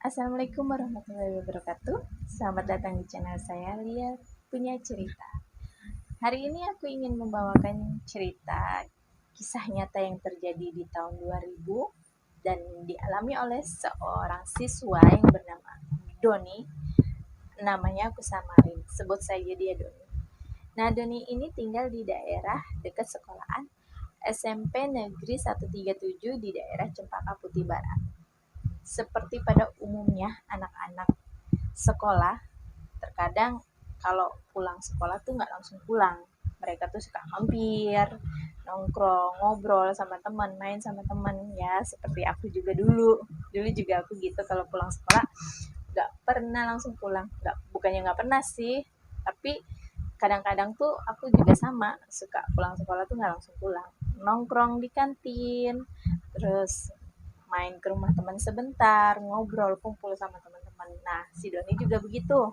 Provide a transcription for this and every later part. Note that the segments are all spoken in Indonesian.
Assalamualaikum warahmatullahi wabarakatuh. Selamat datang di channel saya, Lia Punya Cerita. Hari ini aku ingin membawakan cerita kisah nyata yang terjadi di tahun 2000 dan dialami oleh seorang siswa yang bernama Doni. Namanya aku samarin, sebut saja dia Doni. Nah, Doni ini tinggal di daerah dekat sekolahan SMP Negeri 137 di daerah Cempaka Putih Barat. Seperti pada umumnya anak-anak sekolah, terkadang kalau pulang sekolah tuh nggak langsung pulang. Mereka tuh suka mampir, nongkrong, ngobrol sama teman, main sama teman. Ya, seperti aku juga dulu. Dulu juga aku gitu kalau pulang sekolah nggak pernah langsung pulang. Bukannya nggak pernah sih, tapi kadang-kadang tuh aku juga sama, suka pulang sekolah tuh nggak langsung pulang. Nongkrong di kantin, terus main ke rumah teman sebentar, ngobrol, kumpul sama teman-teman. Nah, si Doni juga begitu.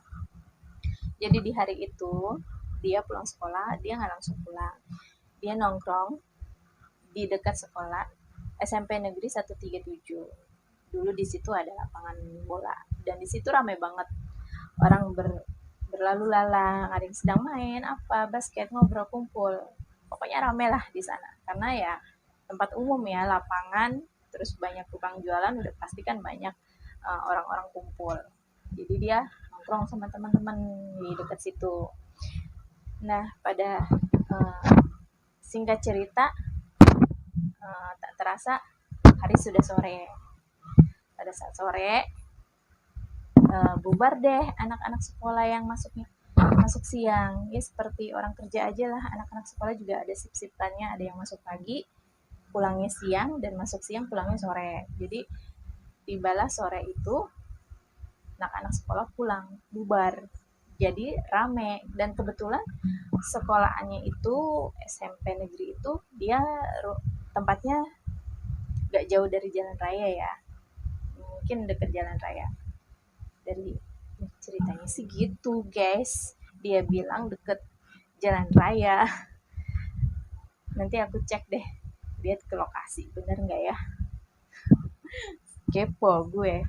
Jadi di hari itu, dia pulang sekolah, dia nggak langsung pulang. Dia nongkrong di dekat sekolah SMP Negeri 137. Dulu di situ ada lapangan bola dan di situ ramai banget orang berlalu lalang, ada yang sedang main apa basket, ngobrol, kumpul. Pokoknya ramai lah di sana. Karena ya tempat umum ya, lapangan, terus banyak tukang jualan, udah pasti kan banyak orang-orang kumpul. Jadi dia nongkrong sama teman-teman di dekat situ. Nah, pada singkat cerita, tak terasa hari sudah sore. Pada saat sore, bubar deh anak-anak sekolah yang masuk siang. Ya seperti orang kerja aja lah, anak-anak sekolah juga ada sip-sipannya, ada yang masuk pagi, pulangnya siang, dan masuk siang pulangnya sore. Jadi tibalah sore itu anak-anak sekolah pulang, bubar. Jadi rame, dan kebetulan sekolahannya itu SMP negeri itu dia tempatnya gak jauh dari jalan raya ya, mungkin deket jalan raya. Dari ceritanya sih gitu guys, dia bilang deket jalan raya. Nanti aku cek deh, lihat ke lokasi bener nggak ya, kepo gue.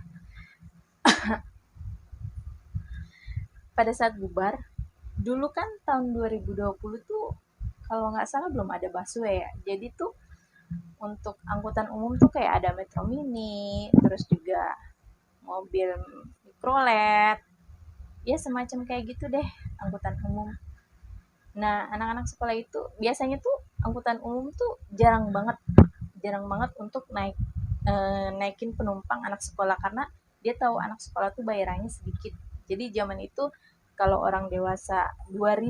Pada saat bubar, dulu kan tahun 2020 tuh kalau nggak salah belum ada busway ya, jadi tuh untuk angkutan umum tuh kayak ada Metro Mini, terus juga mobil mikrolet, ya semacam kayak gitu deh angkutan umum. Nah, anak-anak sekolah itu biasanya tuh angkutan umum tuh jarang banget untuk naikin penumpang anak sekolah, karena dia tahu anak sekolah tuh bayarannya sedikit. Jadi zaman itu kalau orang dewasa 2000,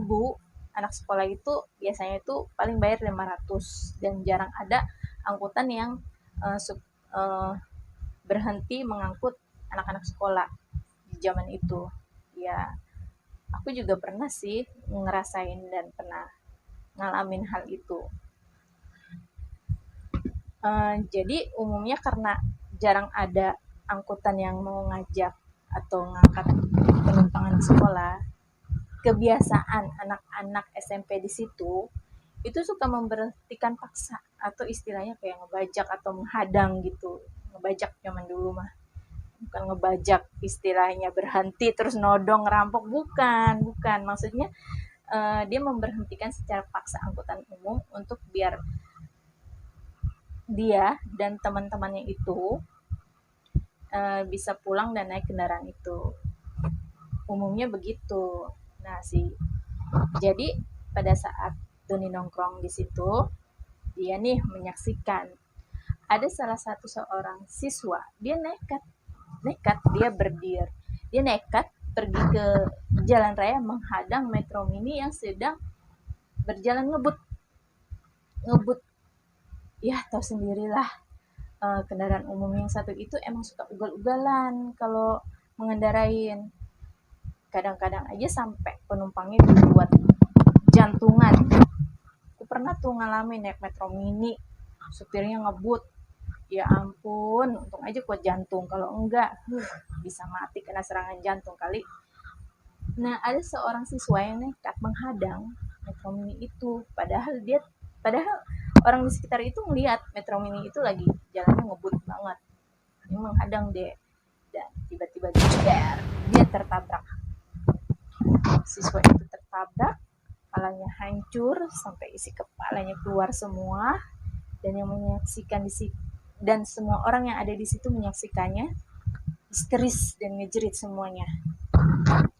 anak sekolah itu biasanya itu paling bayar 500, dan jarang ada angkutan yang uh, uh, berhenti mengangkut anak-anak sekolah di zaman itu. Ya, aku juga pernah sih ngerasain dan pernah ngalamin hal itu. Jadi umumnya karena jarang ada angkutan yang mau ngajak atau ngangkat penumpang anak sekolah, kebiasaan anak-anak SMP di situ itu suka memberhentikan paksa, atau istilahnya kayak ngebajak atau menghadang gitu. Ngebajak zaman dulu mah, bukan ngebajak istilahnya berhenti terus nodong ngerampok, bukan maksudnya. Dia memberhentikan secara paksa angkutan umum untuk biar dia dan teman-temannya itu bisa pulang dan naik kendaraan itu. Umumnya begitu. Nah, jadi pada saat Doni nongkrong di situ, dia nih menyaksikan ada salah satu seorang siswa, dia nekat dia berdiri, dia nekat pergi ke jalan raya menghadang Metro Mini yang sedang berjalan ngebut ngebut. Ya tahu sendirilah, kendaraan umum yang satu itu emang suka ugal-ugalan kalau mengendarain. Kadang-kadang aja sampai penumpangnya dibuat jantungan. Aku pernah tuh ngalamin naik Metro Mini, supirnya ngebut. Ya ampun, untung aja kuat jantung. Kalau enggak, bisa mati kena serangan jantung kali. Nah, ada seorang siswa yang nekat menghadang Metro Mini itu. Padahal orang di sekitar itu ngelihat Metro Mini itu lagi jalannya ngebut banget. Ini menghadang deh. Dan Tiba-tiba dia tertabrak. Siswa itu tertabrak, kepalanya hancur sampai isi kepalanya keluar semua, dan yang menyaksikan di situ dan semua orang yang ada di situ menyaksikannya histeris dan ngejerit semuanya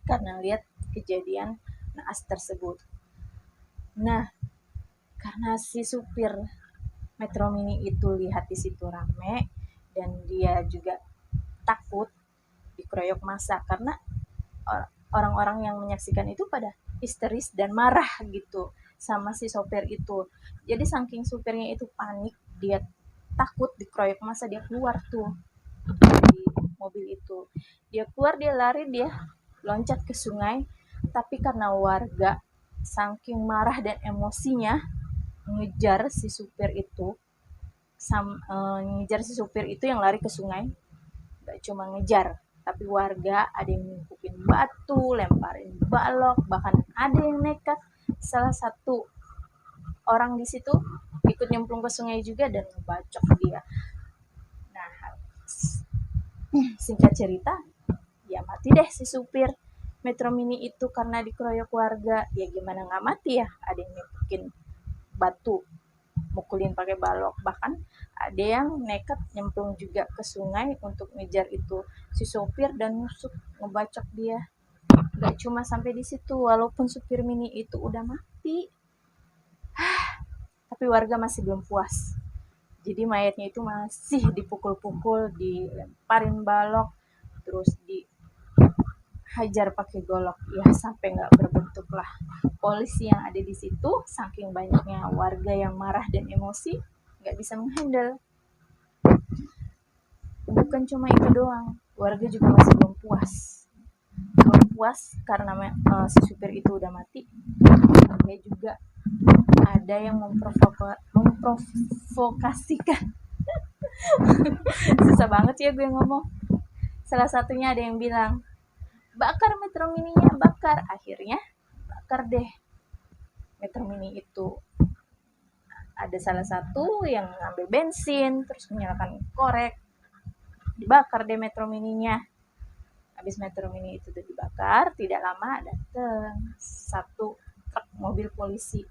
karena lihat kejadian naas tersebut. Nah, karena si supir Metro Mini itu lihat di situ rame dan dia juga takut dikeroyok massa karena orang-orang yang menyaksikan itu pada histeris dan marah gitu sama si sopir itu. Jadi saking supirnya itu panik, dia takut dikeroyok massa, dia keluar tuh dari mobil itu. Dia keluar, dia lari, dia loncat ke sungai, tapi karena warga saking marah dan emosinya ngejar si supir itu, yang lari ke sungai. Gak cuma ngejar, tapi warga ada yang nimpukin batu, lemparin balok, bahkan ada yang nekat. Salah satu orang di situ ikut nyemplung ke sungai juga dan ngebacok dia. Nah, singkat cerita, ya mati deh si supir Metro Mini itu karena dikeroyok warga. Ya gimana nggak mati ya, ada yang nimpukin batu, mukulin pakai balok, bahkan ada yang nekat nyemplung juga ke sungai untuk ngejar itu si sopir dan nusuk ngebacok dia. Gak cuma sampai di situ, walaupun supir mini itu udah mati, tapi warga masih belum puas. Jadi mayatnya itu masih dipukul-pukul, dilemparin balok, terus dihajar pakai golok, ya sampai nggak berbentuk lah. Polisi yang ada di situ, saking banyaknya warga yang marah dan emosi, nggak bisa menghandle. Bukan cuma itu doang, warga juga masih belum puas karena si supir itu udah mati. Dia juga ada yang memprovokasikan susah banget ya gue ngomong. Salah satunya ada yang bilang, bakar Metro Mininya, bakar. Akhirnya bakar deh Metro Mini itu. Ada salah satu yang ngambil bensin, terus menyalakan korek, dibakar deh Metro Mininya. Habis Metro Mini itu udah dibakar, tidak lama datang satu truk mobil polisi.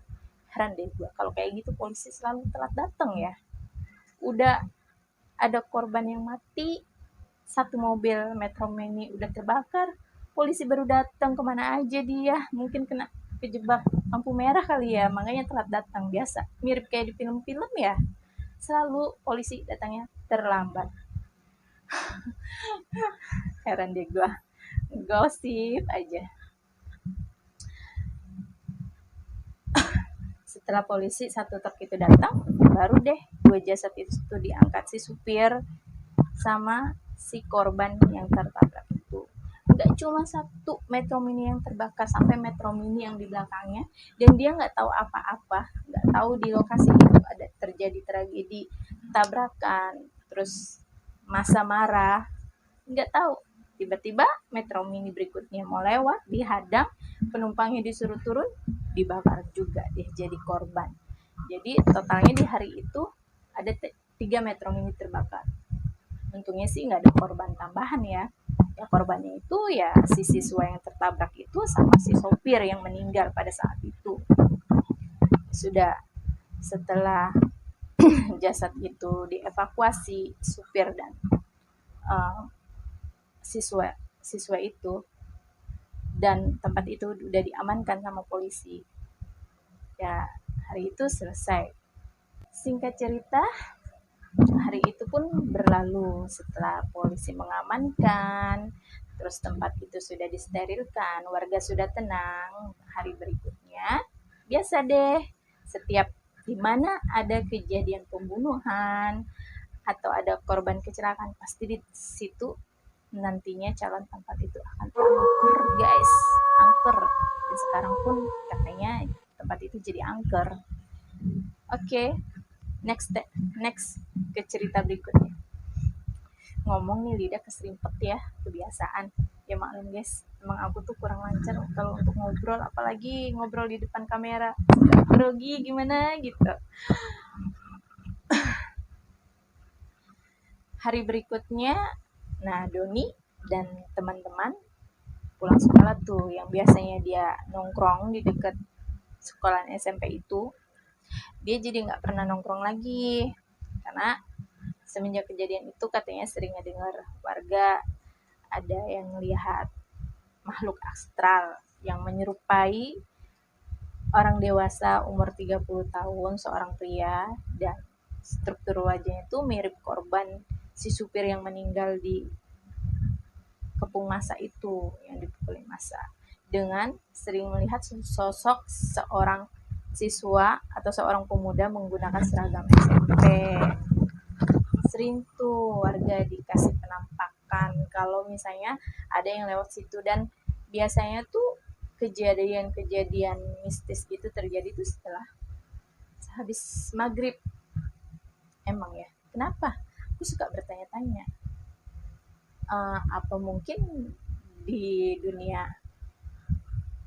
Heran deh gue, kalau kayak gitu polisi selalu telat datang ya. Udah ada korban yang mati, satu mobil Metro Mini udah terbakar, polisi baru datang. Kemana aja dia? Mungkin kena kejebak lampu merah kali ya, makanya telat datang. Biasa, mirip kayak di film-film ya, selalu polisi datangnya terlambat. Heran deh gue, gosip aja. Setelah polisi satu truk itu datang, baru deh 2 jasad itu diangkat, si supir sama si korban yang tertabrak itu. Nggak cuma satu Metro Mini yang terbakar, sampai Metro Mini yang di belakangnya, dan dia nggak tahu apa-apa, nggak tahu di lokasi itu ada terjadi tragedi tabrakan, terus massa marah, nggak tahu. Tiba-tiba Metro Mini berikutnya mau lewat, dihadang, penumpangnya disuruh turun, dibakar juga dia jadi korban. Jadi totalnya di hari itu ada 3 Metro Mini terbakar. Untungnya sih nggak ada korban tambahan ya. Ya korbannya itu ya si siswa yang tertabrak itu sama si sopir yang meninggal pada saat itu. Sudah setelah jasad itu dievakuasi, supir dan siswa itu, dan tempat itu udah diamankan sama polisi. Ya hari itu selesai. Singkat cerita, hari itu pun berlalu setelah polisi mengamankan, terus tempat itu sudah disterilkan, warga sudah tenang. Hari berikutnya, biasa deh, setiap di mana ada kejadian pembunuhan atau ada korban kecelakaan, pasti di situ nantinya calon tempat itu akan angker, guys, angker. Dan sekarang pun katanya tempat itu jadi angker. Oke. Next ke cerita berikutnya. Ngomong nih lidah keserimpet ya, kebiasaan. Ya maklum guys, emang aku tuh kurang lancar kalau untuk ngobrol, apalagi ngobrol di depan kamera. Grogi gimana gitu. Hari berikutnya, nah Doni dan teman-teman pulang sekolah tuh yang biasanya dia nongkrong di dekat sekolah SMP itu, dia jadi nggak pernah nongkrong lagi karena semenjak kejadian itu katanya sering dengar warga ada yang melihat makhluk astral yang menyerupai orang dewasa umur 30 tahun, seorang pria, dan struktur wajahnya itu mirip korban si supir yang meninggal di kepung masa itu, yang dipukuli masa. Dengan sering melihat sosok seorang siswa atau seorang pemuda menggunakan seragam SMP. Sering tuh warga dikasih penampakan kalau misalnya ada yang lewat situ, dan biasanya tuh kejadian-kejadian mistis gitu terjadi tuh setelah habis maghrib. Emang ya, kenapa? Aku suka bertanya-tanya. Apa mungkin di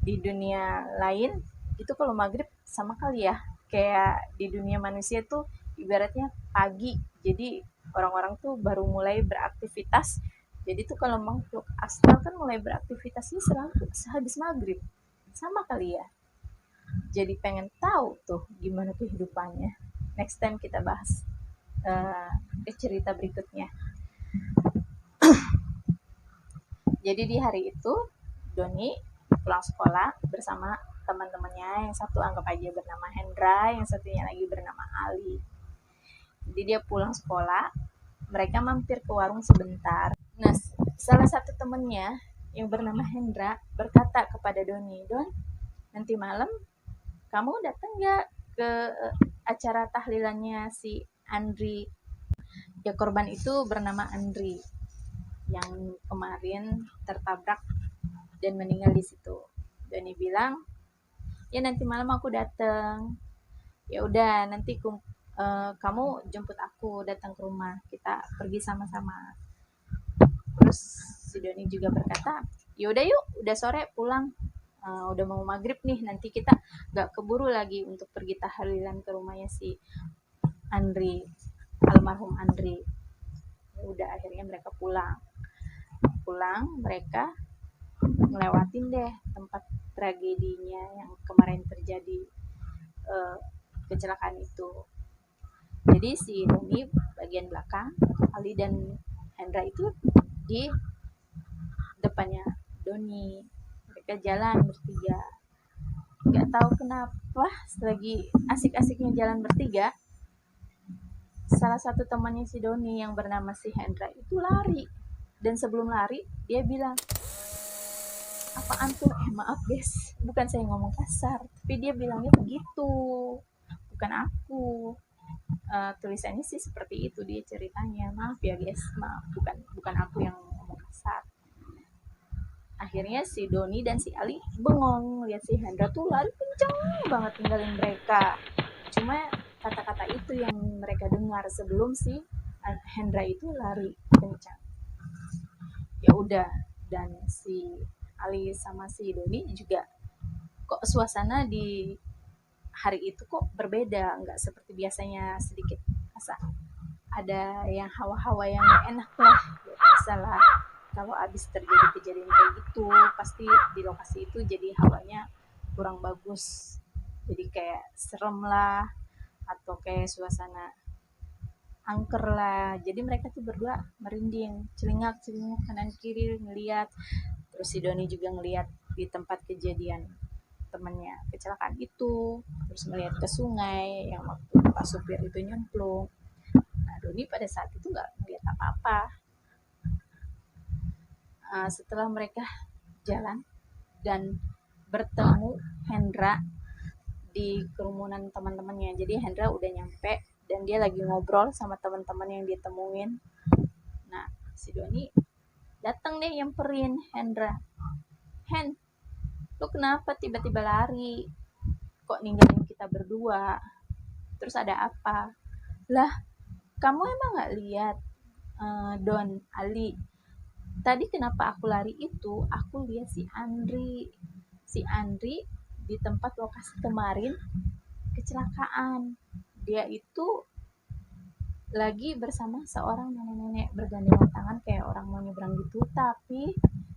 dunia lain itu kalau maghrib sama kali ya, kayak di dunia manusia tuh ibaratnya pagi, jadi orang-orang tuh baru mulai beraktivitas, jadi tuh kalau makhluk astral kan mulai beraktivitasnya sehabis maghrib, sama kali ya. Jadi pengen tahu tuh gimana kehidupannya. Next time kita bahas cerita berikutnya. Jadi di hari itu Doni pulang sekolah bersama teman-temannya, yang satu anggap aja bernama Hendra, yang satunya lagi bernama Ali. Jadi dia pulang sekolah, mereka mampir ke warung sebentar. Nah, salah satu temannya yang bernama Hendra berkata kepada Doni, "Don, nanti malam kamu datang nggak ke acara tahlilannya si Andri?" Ya, korban itu bernama Andri yang kemarin tertabrak dan meninggal di situ. Doni bilang, "Ya nanti malam aku datang." Ya udah, nanti kamu jemput aku datang ke rumah, kita pergi sama-sama. Terus si Doni juga berkata, "Ya udah yuk, udah sore pulang. Udah mau maghrib nih, nanti kita gak keburu lagi untuk pergi tahlilan ke rumahnya si Andri, almarhum Andri." Ya udah, akhirnya mereka pulang. Mereka ngelewatin deh tempat tragedinya yang kemarin terjadi, kecelakaan itu. Jadi si Doni bagian belakang, Ali dan Hendra itu di depannya Doni. Mereka jalan bertiga. Gak tahu kenapa lagi asik-asiknya jalan bertiga, salah satu temannya si Doni yang bernama si Hendra itu lari. Dan sebelum lari dia bilang, "Apaan tuh?" Maaf guys, bukan saya ngomong kasar, tapi dia bilangnya begitu, bukan aku. Tulisannya sih seperti itu dia ceritanya. Maaf ya guys, maaf, bukan aku yang ngomong kasar. Akhirnya si Doni dan si Ali bengong lihat si Hendra tuh lari kenceng banget tinggalin mereka. Cuma kata-kata itu yang mereka dengar sebelum si Hendra itu lari kencang. Ya udah, dan si Ali sama si Doni juga, kok suasana di hari itu kok berbeda, nggak seperti biasanya, sedikit asa ada yang hawa-hawa yang enak lah, biasalah kalau abis terjadi kejadian kayak gitu pasti di lokasi itu jadi hawanya kurang bagus, jadi kayak serem lah atau kayak suasana angker lah. Jadi mereka tuh berdua merinding, celingak kanan kiri ngeliat. Terus si Doni juga ngeliat di tempat kejadian temennya kecelakaan itu, terus melihat ke sungai yang waktu Pak supir itu nyemplung. Nah, Doni pada saat itu nggak melihat apa-apa. Setelah mereka jalan dan bertemu Hendra di kerumunan teman-temannya. Jadi Hendra udah nyampe dan dia lagi ngobrol sama teman-teman yang dia temuin. Nah, si Doni datang deh nyamperin Hendra. "Hen, lu kenapa tiba-tiba lari? Kok ninggalin kita berdua? Terus ada apa?" "Lah, kamu emang gak lihat Don, Ali? Tadi kenapa aku lari itu, aku lihat si Andri. Si Andri di tempat lokasi kemarin kecelakaan. Dia itu lagi bersama seorang nenek-nenek bergandengan tangan kayak orang mau nyebrang itu, tapi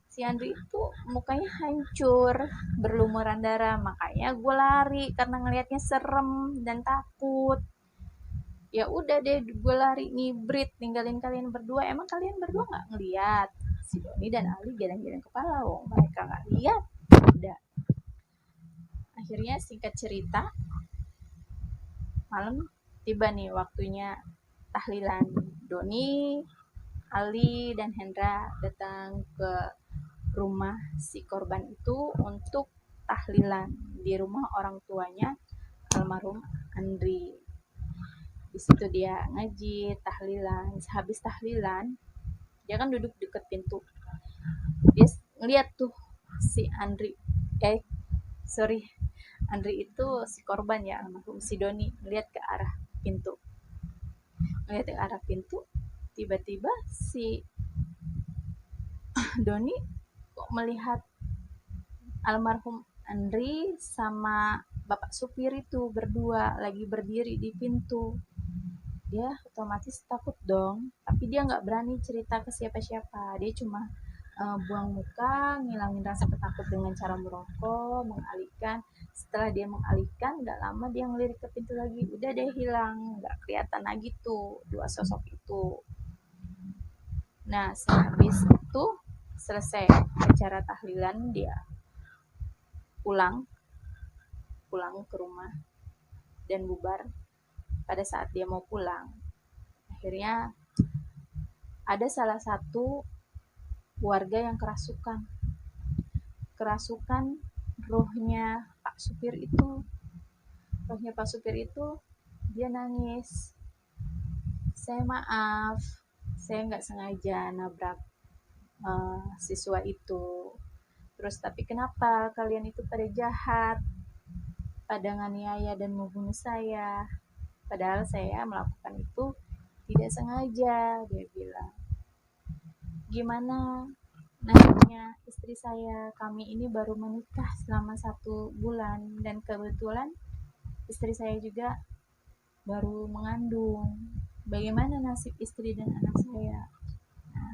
si Andri itu mukanya hancur, berlumuran darah. Makanya gue lari karena ngelihatnya serem dan takut. Ya udah deh, gue lari ngibrit ninggalin kalian berdua. Emang kalian berdua nggak ngeliat si Doni dan Ali geleng-geleng kepala? Wong mereka nggak lihat. Udah. Akhirnya singkat cerita, malam tiba nih waktunya tahlilan. Doni, Ali, dan Hendra datang ke rumah si korban itu untuk tahlilan di rumah orang tuanya almarhum Andri. Di situ dia ngaji, tahlilan. Habis tahlilan, dia kan duduk deket pintu. Dia ngeliat tuh si Andri, sorry, Andri itu si korban ya, almarhum si Doni, ngeliat ke arah pintu. Ngeliat ke arah pintu, tiba-tiba si Doni kok melihat almarhum Andri sama bapak supir itu berdua lagi berdiri di pintu. Dia otomatis takut dong, tapi dia nggak berani cerita ke siapa-siapa. Dia cuma buang muka, ngilangin rasa takut dengan cara merokok, mengalihkan. Setelah dia mengalihkan, nggak lama dia ngelirik ke pintu lagi. Udah deh hilang, nggak kelihatan lagi tuh dua sosok itu. Nah, sehabis itu selesai acara tahlilan, dia pulang ke rumah dan bubar. Pada saat dia mau pulang, akhirnya ada salah satu warga yang kerasukan rohnya Pak Supir itu. Dia nangis, saya maaf, saya nggak sengaja nabrak siswa itu. Terus tapi kenapa kalian itu pada jahat, pada nganiaya dan membunuh saya, padahal saya melakukan itu tidak sengaja, dia bilang. Gimana nasibnya istri saya, kami ini baru menikah selama 1 bulan, dan kebetulan istri saya juga baru mengandung. Bagaimana nasib istri dan anak saya? Nah,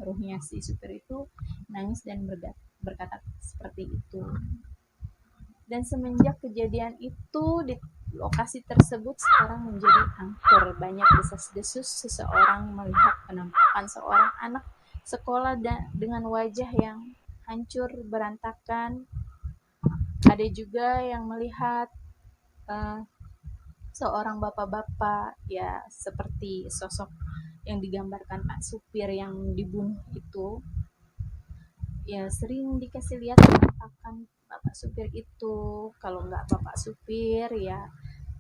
ruhnya si supir itu nangis dan berkata seperti itu. Dan semenjak kejadian itu di lokasi tersebut sekarang menjadi angker. Banyak desas-desus seseorang melihat penampakan seorang anak sekolah dengan wajah yang hancur berantakan. Ada juga yang melihat seorang bapak-bapak ya seperti sosok yang digambarkan Pak Supir yang dibunuh itu. Ya sering dikasih lihat penampakan bapak supir itu. Kalau nggak bapak supir ya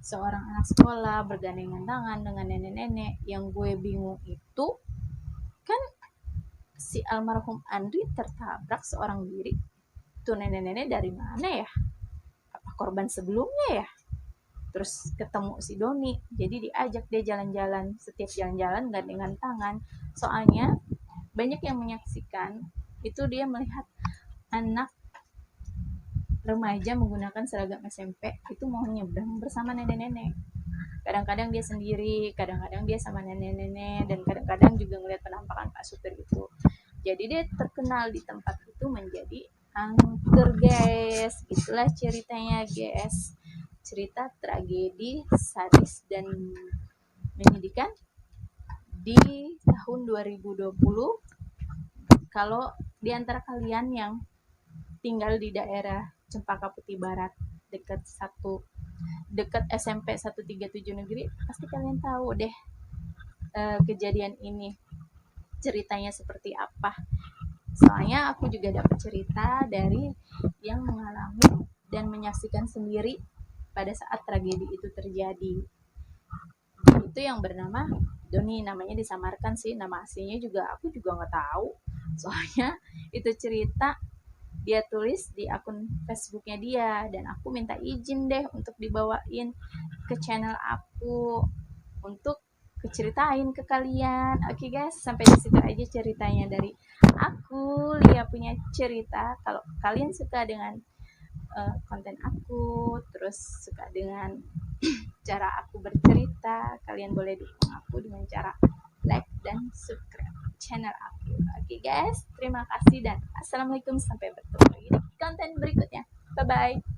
seorang anak sekolah bergandengan tangan dengan nenek-nenek. Yang gue bingung itu kan si almarhum Andri tertabrak seorang diri, tuh nenek-nenek dari mana ya? Apa korban sebelumnya ya? Terus ketemu si Doni, jadi diajak dia jalan-jalan. Setiap jalan-jalan gandengan tangan. Soalnya banyak yang menyaksikan itu dia melihat anak remaja menggunakan seragam SMP itu mau nyebrang bersama nenek-nenek. Kadang-kadang dia sendiri, kadang-kadang dia sama nenek-nenek, dan kadang-kadang juga ngeliat penampakan Pak Supir itu. Jadi dia terkenal di tempat itu menjadi angker, guys. Itulah ceritanya, guys. Cerita tragedi, sadis, dan menyedihkan di tahun 2020. Kalau di antara kalian yang tinggal di daerah Cempaka Putih Barat dekat SMP 137 Negeri, pasti kalian tahu deh kejadian ini ceritanya seperti apa. Soalnya aku juga dapat cerita dari yang mengalami dan menyaksikan sendiri pada saat tragedi itu terjadi. Itu yang bernama Doni, namanya disamarkan sih, nama aslinya juga aku juga nggak tahu. Soalnya itu cerita dia tulis di akun Facebooknya dia, dan aku minta izin deh untuk dibawain ke channel aku untuk keceritain ke kalian. Oke guys, sampai di situ aja ceritanya dari aku, Lia punya cerita. Kalau kalian suka dengan konten aku, terus suka dengan cara aku bercerita, kalian boleh dukung aku dengan cara like dan subscribe. channel aku. Oke guys, terima kasih dan assalamualaikum, sampai bertemu lagi di konten berikutnya. Bye bye.